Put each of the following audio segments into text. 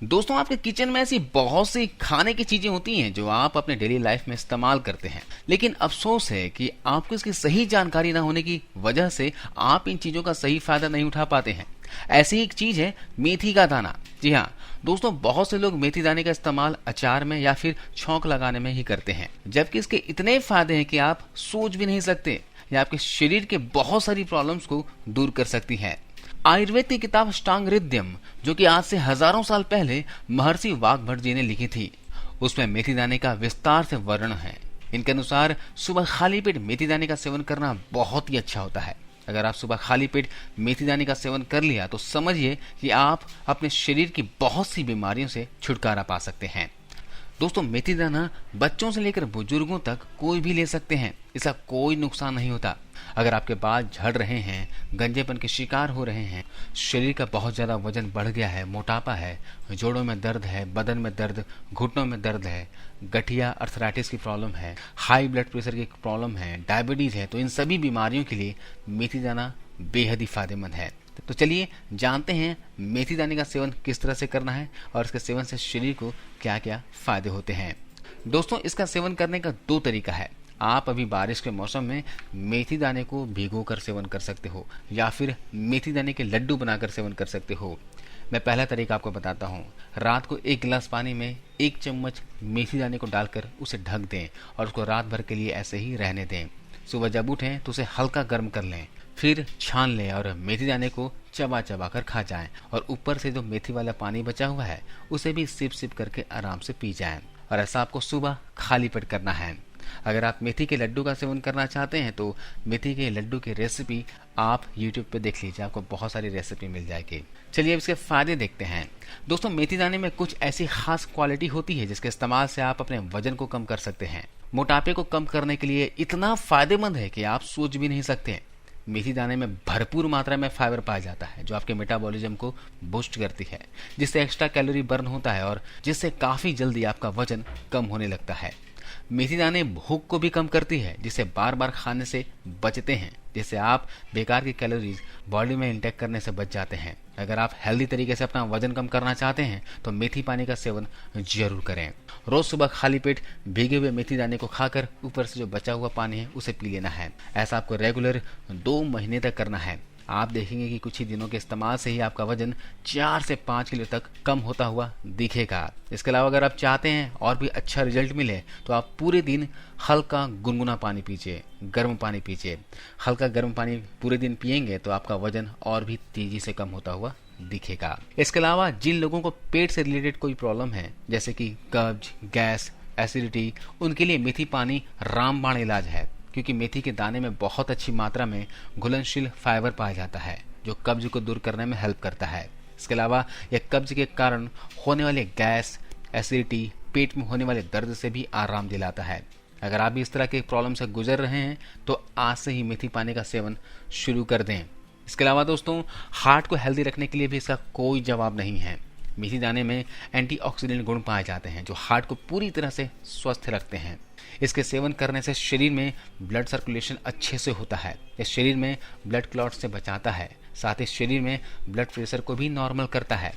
दोस्तों, आपके किचन में ऐसी बहुत सी खाने की चीजें होती हैं जो आप अपने डेली लाइफ में इस्तेमाल करते हैं, लेकिन अफसोस है कि आपको इसकी सही जानकारी ना होने की वजह से आप इन चीजों का सही फायदा नहीं उठा पाते हैं। ऐसी एक चीज है मेथी का दाना। जी हाँ दोस्तों, बहुत से लोग मेथी दाने का इस्तेमाल अचार में या फिर छौंक लगाने में ही करते हैं, जबकि इसके इतने फायदे हैं कि आप सोच भी नहीं सकते। यह आपके शरीर के बहुत सारी प्रॉब्लम्स को दूर कर सकती है। आयुर्वेद की किताब अष्टांग हृदयम, जो कि आज से हजारों साल पहले महर्षि वाघभट जी ने लिखी थी, उसमें मेथी दाने का विस्तार से वर्णन है। इनके अनुसार सुबह खाली पेट मेथी दाने का सेवन करना बहुत ही अच्छा होता है। अगर आप सुबह खाली पेट मेथी दाने का सेवन कर लिया तो समझिए कि आप अपने शरीर की बहुत सी बीमारियों से छुटकारा पा सकते हैं। दोस्तों, मेथी दाना बच्चों से लेकर बुजुर्गों तक कोई भी ले सकते हैं, इसका कोई नुकसान नहीं होता। अगर आपके बाल झड़ रहे हैं, गंजेपन के शिकार हो रहे हैं, शरीर का बहुत ज्यादा वजन बढ़ गया है, मोटापा है, जोड़ों में दर्द है, बदन में दर्द, घुटनों में दर्द है, गठिया अर्थराइटिस की प्रॉब्लम है, हाई ब्लड प्रेशर की प्रॉब्लम है, डायबिटीज है, तो इन सभी बीमारियों के लिए मेथी दाना बेहद ही फायदेमंद है। तो चलिए जानते हैं मेथी दाने का सेवन किस तरह से करना है और इसके सेवन से शरीर को क्या क्या फायदे होते हैं। दोस्तों, इसका सेवन करने का दो तरीका है। आप अभी बारिश के मौसम में मेथी दाने को भिगोकर सेवन कर सकते हो या फिर मेथी दाने के लड्डू बनाकर सेवन कर सकते हो। मैं पहला तरीका आपको बताता हूँ। रात को 1 गिलास पानी में 1 चम्मच मेथी दाने को डालकर उसे ढक दें और उसको रात भर के लिए ऐसे ही रहने दें। सुबह जब उठें तो उसे हल्का गर्म कर लें, फिर छान लें और मेथी दाने को चबा चबा कर खा जाएं और ऊपर से जो मेथी वाला पानी बचा हुआ है उसे भी सिप सिप करके आराम से पी जाएं। और ऐसा आपको सुबह खाली पेट करना है। अगर आप मेथी के लड्डू का सेवन करना चाहते हैं तो मेथी के लड्डू की रेसिपी आप YouTube पे देख लीजिए, आपको बहुत सारी रेसिपी मिल जाएगी। चलिए अब इसके फायदे देखते हैं। दोस्तों, मेथी दाने में कुछ ऐसी खास क्वालिटी होती है जिसके इस्तेमाल से आप अपने वजन को कम कर सकते हैं। मोटापे को कम करने के लिए इतना फायदेमंद है कि आप सोच भी नहीं सकते। मेथी दाने में भरपूर मात्रा में फाइबर पाया जाता है जो आपके मेटाबॉलिज्म को बूस्ट करती है, जिससे एक्स्ट्रा कैलोरी बर्न होता है और जिससे काफी जल्दी आपका वजन कम होने लगता है। मेथी दाने भूख को भी कम करती है, जिससे बार बार खाने से बचते हैं, जिससे आप बेकार की कैलोरीज बॉडी में इंटेक करने से बच जाते हैं। अगर आप हेल्दी तरीके से अपना वजन कम करना चाहते हैं तो मेथी पानी का सेवन जरूर करें। रोज सुबह खाली पेट भीगे हुए मेथी दाने को खाकर ऊपर से जो बचा हुआ पानी है उसे पी लेना है। ऐसा आपको रेगुलर 2 महीने तक करना है। आप देखेंगे कि कुछ ही दिनों के इस्तेमाल से ही आपका वजन 4 से 5 किलो तक कम होता हुआ दिखेगा। इसके अलावा अगर आप चाहते हैं और भी अच्छा रिजल्ट मिले तो आप पूरे दिन हल्का गुनगुना पानी पीजिए, गर्म पानी पीजिए। हल्का गर्म पानी पूरे दिन पिएंगे तो आपका वजन और भी तेजी से कम होता हुआ दिखेगा। इसके अलावा जिन लोगों को पेट से रिलेटेड कोई प्रॉब्लम है, जैसे कि कब्ज, गैस, एसिडिटी, उनके लिए मेथी पानी रामबाण इलाज है, क्योंकि मेथी के दाने में बहुत अच्छी मात्रा में घुलनशील फाइबर पाया जाता है जो कब्ज को दूर करने में हेल्प करता है। इसके अलावा यह कब्ज के कारण होने वाले गैस, एसिडिटी, पेट में होने वाले दर्द से भी आराम दिलाता है। अगर आप भी इस तरह के प्रॉब्लम से गुजर रहे हैं तो आज से ही मेथी पानी का सेवन शुरू कर दें। इसके अलावा दोस्तों, हार्ट को हेल्दी रखने के लिए भी इसका कोई जवाब नहीं है। मेथी दाने में एंटीऑक्सीडेंट गुण पाए जाते हैं जो हार्ट को पूरी तरह से स्वस्थ रखते हैं। इसके सेवन करने से शरीर में ब्लड सर्कुलेशन अच्छे से होता है। यह शरीर में ब्लड क्लॉट से बचाता है, साथ ही शरीर में ब्लड प्रेशर को भी नॉर्मल करता है।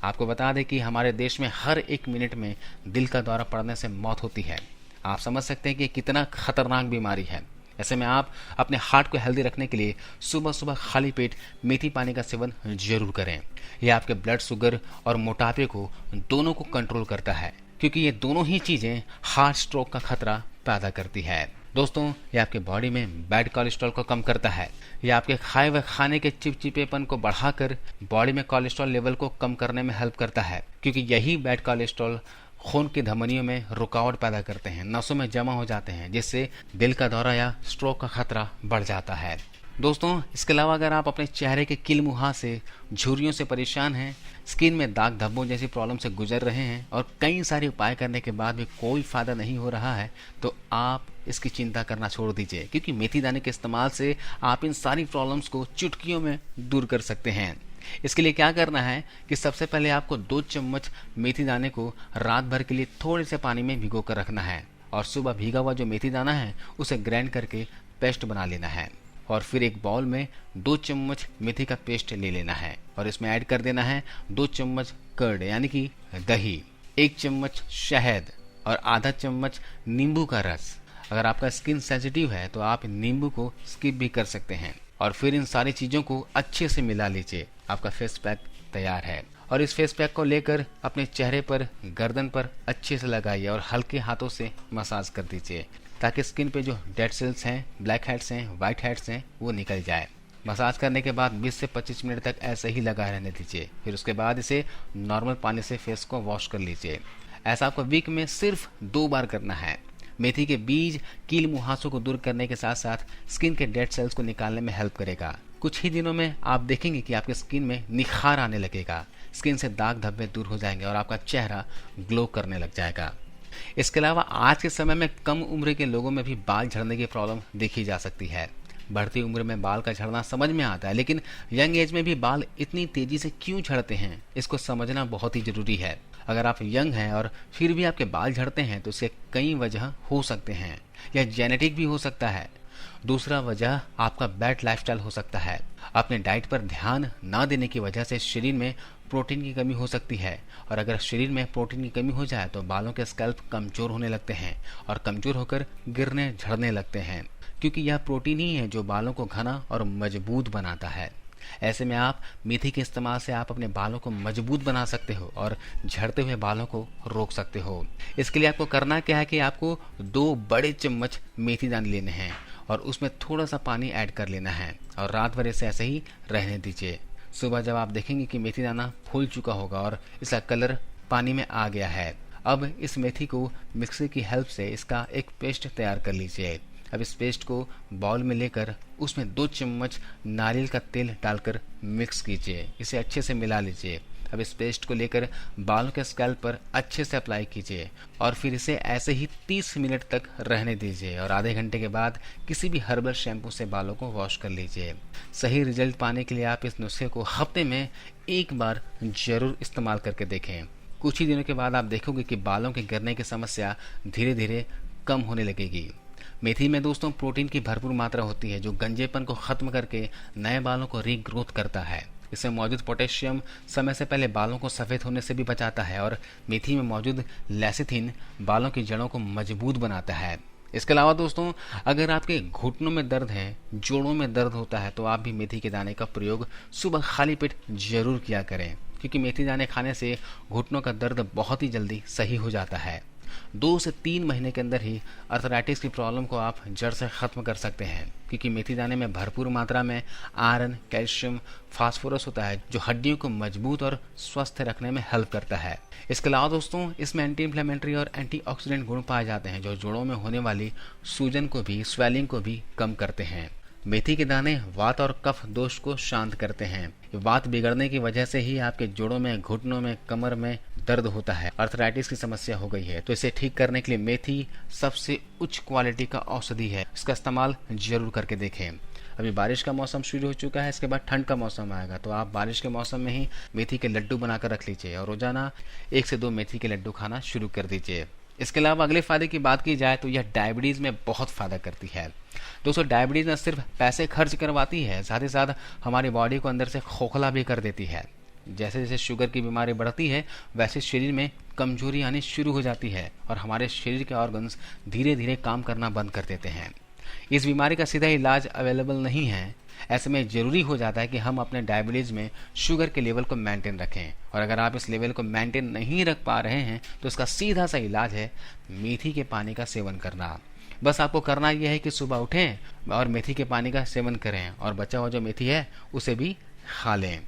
आपको बता दें कि हमारे देश में हर 1 मिनट में दिल का दौरा पड़ने से मौत होती है। आप समझ सकते हैं कि कितना खतरनाक बीमारी है। ऐसे में आप अपने हार्ट को हेल्दी रखने के लिए सुबह सुबह खाली पेट मेथी पानी का सेवन जरूर करें। यह आपके ब्लड शुगर और मोटापे को दोनों को कंट्रोल करता है, क्योंकि ये दोनों ही चीजें हार्ट स्ट्रोक का खतरा पैदा करती है। दोस्तों, ये आपके बॉडी में बैड कोलेस्ट्रॉल को कम करता है। ये आपके खाए हुए खाने के चिपचिपेपन को बढ़ाकर बॉडी में कोलेस्ट्रॉल लेवल को कम करने में हेल्प करता है, क्योंकि यही बैड कोलेस्ट्रॉल खून की धमनियों में रुकावट पैदा करते हैं, नसों में जमा हो जाते हैं, जिससे दिल का दौरा या स्ट्रोक का खतरा बढ़ जाता है। दोस्तों, इसके अलावा अगर आप अपने चेहरे के किल मुहासे, झुर्रियों से परेशान हैं, स्किन में दाग धब्बों जैसी प्रॉब्लम से गुजर रहे हैं और कई सारे उपाय करने के बाद भी कोई फायदा नहीं हो रहा है, तो आप इसकी चिंता करना छोड़ दीजिए, क्योंकि मेथी दाने के इस्तेमाल से आप इन सारी प्रॉब्लम्स को चुटकियों में दूर कर सकते हैं। इसके लिए क्या करना है कि सबसे पहले आपको 2 चम्मच मेथी दाने को रात भर के लिए थोड़े से पानी में भिगो कर रखना है और सुबह भीगा हुआ जो मेथी दाना है उसे ग्राइंड करके पेस्ट बना लेना है। और फिर एक बाउल में 2 चम्मच मेथी का पेस्ट ले लेना है और इसमें ऐड कर देना है 2 चम्मच कर्ड यानी कि दही, 1 चम्मच शहद और आधा चम्मच नींबू का रस। अगर आपका स्किन सेंसिटिव है तो आप नींबू को स्किप भी कर सकते हैं। और फिर इन सारी चीज़ों को अच्छे से मिला लीजिए। आपका फेस पैक तैयार है। और इस फेस पैक को लेकर अपने चेहरे पर, गर्दन पर अच्छे से लगाइए और हल्के हाथों से मसाज कर दीजिए ताकि स्किन पे जो डेड सेल्स हैं, ब्लैक हेड्स हैं, वाइट हेड्स हैं, वो निकल जाए। मसाज करने के बाद 20 से 25 मिनट तक ऐसे ही लगा रहने दीजिए। फिर उसके बाद इसे नॉर्मल पानी से फेस को वॉश कर लीजिए। ऐसा आपको वीक में सिर्फ 2 बार करना है। मेथी के बीज कील मुहासों को दूर करने के साथ साथ स्किन के डेड सेल्स को निकालने में हेल्प करेगा। कुछ ही दिनों में आप देखेंगे कि आपके स्किन में निखार आने लगेगा, स्किन से दाग धब्बे दूर हो जाएंगे और आपका चेहरा ग्लो करने लग जाएगा। इसके अलावा आज के समय में कम उम्र के लोगों में भी बाल झड़ने की प्रॉब्लम देखी जा सकती है। बढ़ती उम्र में बाल का झड़ना समझ में आता है, लेकिन यंग एज में भी बाल इतनी तेजी से क्यों झड़ते हैं, इसको समझना बहुत ही जरूरी है। अगर आप यंग हैं और फिर भी आपके बाल झड़ते हैं तो इसके कई वजह हो सकते हैं। यह जेनेटिक भी हो सकता है। दूसरा वजह आपका बैड लाइफस्टाइल हो सकता है। अपने डाइट पर ध्यान ना देने की वजह से शरीर में प्रोटीन की कमी हो सकती है और अगर शरीर में प्रोटीन की कमी हो जाए तो बालों के स्कैल्प कमजोर होने लगते हैं और कमजोर होकर गिरने झड़ने लगते हैं, क्योंकि यह प्रोटीन ही है जो बालों को घना और मजबूत बनाता है। ऐसे में आप मेथी के इस्तेमाल से आप अपने बालों को मजबूत बना सकते हो और झड़ते हुए बालों को रोक सकते हो। इसके लिए आपको करना क्या है कि आपको 2 बड़े चम्मच मेथी दाने लेने हैं और उसमें थोड़ा सा पानी ऐड कर लेना है और रात भर इसे ऐसे ही रहने दीजिए। सुबह जब आप देखेंगे कि मेथी दाना फूल चुका होगा और इसका कलर पानी में आ गया है, अब इस मेथी को मिक्सी की हेल्प से इसका एक पेस्ट तैयार कर लीजिए। अब इस पेस्ट को बाउल में लेकर उसमें 2 चम्मच नारियल का तेल डालकर मिक्स कीजिए। इसे अच्छे से मिला लीजिए। अब इस पेस्ट को लेकर बालों के स्कैल्प पर अच्छे से अप्लाई कीजिए और फिर इसे ऐसे ही 30 मिनट तक रहने दीजिए और आधे घंटे के बाद किसी भी हर्बल शैम्पू से बालों को वॉश कर लीजिए। सही रिजल्ट पाने के लिए आप इस नुस्खे को हफ्ते में 1 बार जरूर इस्तेमाल करके देखें। कुछ ही दिनों के बाद आप देखोगे कि बालों के गिरने की समस्या धीरे धीरे कम होने लगेगी। मेथी में दोस्तों प्रोटीन की भरपूर मात्रा होती है जो गंजेपन को खत्म करके नए बालों को रीग्रोथ करता है। इसमें मौजूद पोटेशियम समय से पहले बालों को सफ़ेद होने से भी बचाता है और मेथी में मौजूद लेसिथिन बालों की जड़ों को मजबूत बनाता है। इसके अलावा दोस्तों अगर आपके घुटनों में दर्द है, जोड़ों में दर्द होता है तो आप भी मेथी के दाने का प्रयोग सुबह खाली पेट जरूर किया करें, क्योंकि मेथी दाने खाने से घुटनों का दर्द बहुत ही जल्दी सही हो जाता है। 2 से 3 महीने के अंदर ही अर्थराइटिस की प्रॉब्लम को आप जड़ से खत्म कर सकते हैं, क्योंकि मेथी दाने में भरपूर मात्रा में आयरन, कैल्शियम, फास्फोरस होता है जो हड्डियों को मजबूत और स्वस्थ रखने में हेल्प करता है। इसके अलावा दोस्तों इसमें एंटी इन्फ्लेमेटरी और एंटीऑक्सीडेंट गुण पाए जाते हैं जो जोड़ों में होने वाली सूजन को भी, स्वेलिंग को भी कम करते हैं। मेथी के दाने वात और कफ दोष को शांत करते हैं। वात बिगड़ने की वजह से ही आपके जोड़ों में, घुटनों में, कमर में दर्द होता है, अर्थराइटिस की समस्या हो गई है, तो इसे ठीक करने के लिए मेथी सबसे उच्च क्वालिटी का औषधि है। इसका इस्तेमाल जरूर करके देखें। अभी बारिश का मौसम शुरू हो चुका है, इसके बाद ठंड का मौसम आएगा, तो आप बारिश के मौसम में ही मेथी के लड्डू बनाकर रख लीजिए और रोजाना 1 से 2 मेथी के लड्डू खाना शुरू कर दीजिए। इसके अलावा अगले फायदे की बात की जाए तो यह डायबिटीज में बहुत फायदा करती है। दोस्तों डायबिटीज न सिर्फ पैसे खर्च करवाती है, साथ ही साथ हमारी बॉडी को अंदर से खोखला भी कर देती है। जैसे जैसे शुगर की बीमारी बढ़ती है वैसे शरीर में कमजोरी आनी शुरू हो जाती है और हमारे शरीर के ऑर्गन्स धीरे धीरे काम करना बंद कर देते हैं। इस बीमारी का सीधा इलाज अवेलेबल नहीं है। ऐसे में जरूरी हो जाता है कि हम अपने डायबिटीज में शुगर के लेवल को मेंटेन रखें, और अगर आप इस लेवल को मेंटेन नहीं रख पा रहे हैं तो इसका सीधा सा इलाज है मेथी के पानी का सेवन करना। बस आपको करना यह है कि सुबह उठें और मेथी के पानी का सेवन करें और बचा हुआ जो मेथी है उसे भी खा लें।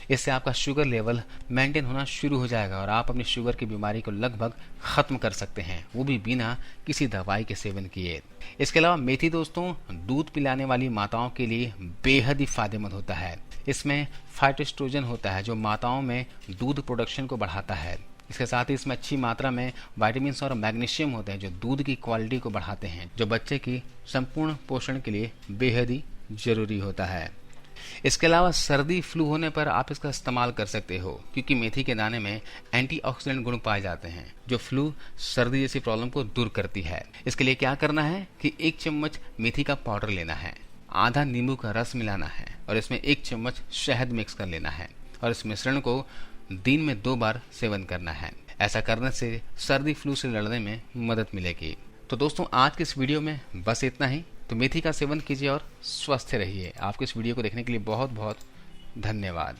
इससे आपका शुगर लेवल मेंटेन होना शुरू हो जाएगा और आप अपनी शुगर की बीमारी को लगभग खत्म कर सकते हैं, वो भी बिना किसी दवाई के सेवन किए। इसके अलावा मेथी दोस्तों दूध पिलाने वाली माताओं के लिए बेहद ही फायदेमंद होता है। इसमें फाइटोस्ट्रोजन होता है जो माताओं में दूध प्रोडक्शन को बढ़ाता है। इसके साथ ही इसमें अच्छी मात्रा में विटामिन और मैग्नीशियम होते हैं जो दूध की क्वालिटी को बढ़ाते हैं, जो बच्चे की संपूर्ण पोषण के लिए बेहद ही जरूरी होता है। इसके अलावा सर्दी फ्लू होने पर आप इसका इस्तेमाल कर सकते हो, क्योंकि मेथी के दाने में एंटीऑक्सीडेंट गुण पाए जाते हैं जो फ्लू, सर्दी जैसी प्रॉब्लम को दूर करती है। इसके लिए क्या करना है कि 1 चम्मच मेथी का पाउडर लेना है आधा नींबू का रस मिलाना है और इसमें 1 चम्मच शहद मिक्स कर लेना है और इस मिश्रण को दिन में 2 बार सेवन करना है। ऐसा करने से सर्दी फ्लू से लड़ने में मदद मिलेगी। तो दोस्तों, आज के इस वीडियो में बस इतना ही। तो मेथी का सेवन कीजिए और स्वस्थ रहिए। आपके इस वीडियो को देखने के लिए बहुत बहुत धन्यवाद।